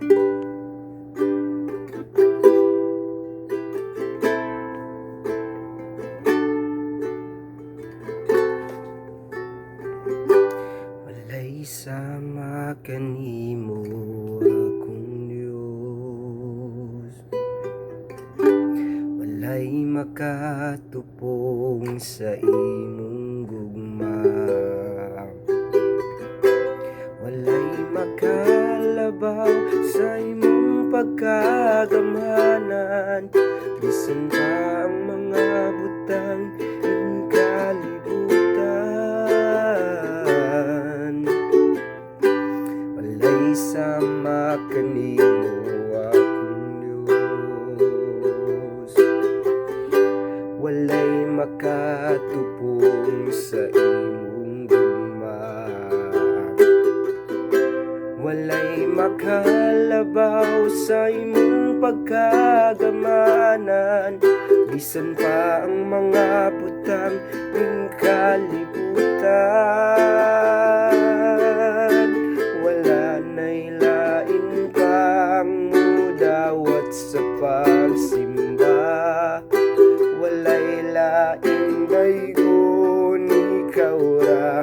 Walay sama kanimo akong Dios, walay makatupong sa imong gugma, walay makalabaw sa imong pagkagamhanan, bisan pa ang mga butang ing kalibutan. Walay sama kanimo akong Dios, walay makatupong sa imong gugma, walay makalabaw sa imong pagkagamanan, bisan pa ang mga butang ing kalibutan. Wala na'y lain pang mudawat sa pagsimba, walay laing daygon, ikaw ra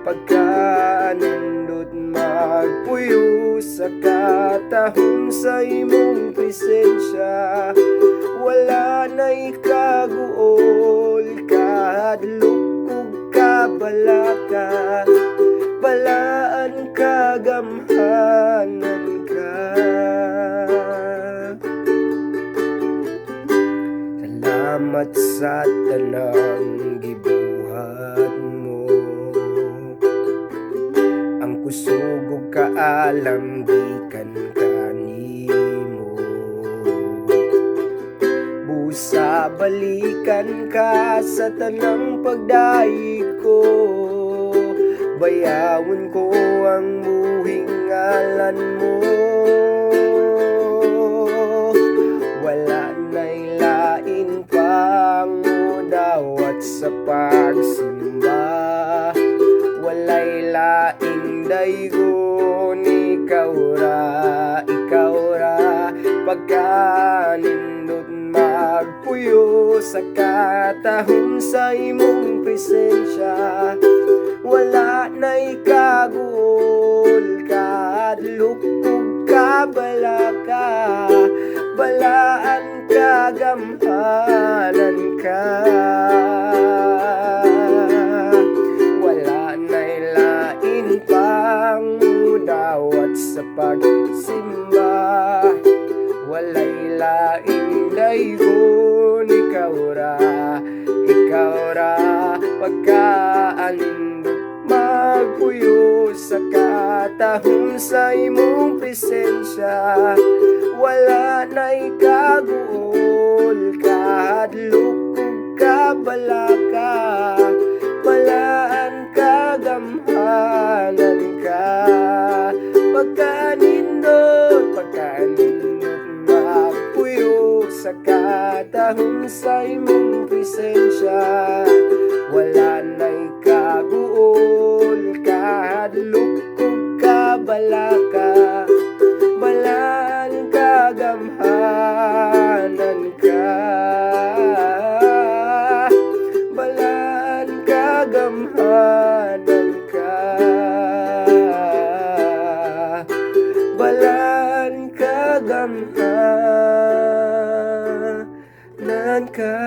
pagkanindot magpuyo sa katahom sa imong presensya. Wala na'y kaguol, kahadlok ug kabalaka, balaan kagamhanan ka. Salamat sa tanang gibuhat mo, ang kusog ug kaalam gikan kanimo. Busa balikan ka sa tanang pagdaig ko, bayawon ko ang buhing ngalan mo. Wala na'y lain pang mudawat sa pagsimba, walay laing daygon, ikaw ra pagkanindot magpuyo sa katahom sa imong presensya. Wala na'y kaguol, kahadlok ug kabalaka, balaan kagamhanan ka. Wala na'y lain pang mudawat sa pagsimba, walay laing daygon, ikaw ra pagkaanindot magpuyo sa katahom sa imong presensya. Wala na'y kaguol, kahadlok ug kabalaka, balaan kagamhanan ka. Pagkanindot magpuyo sa katahom sa imong presensya. Wala na'y kaguol, kahadlok ug kabalaka, balaan kagamhanan ka. Balaan kagamhanan ka. Balaan kagamhanan ka.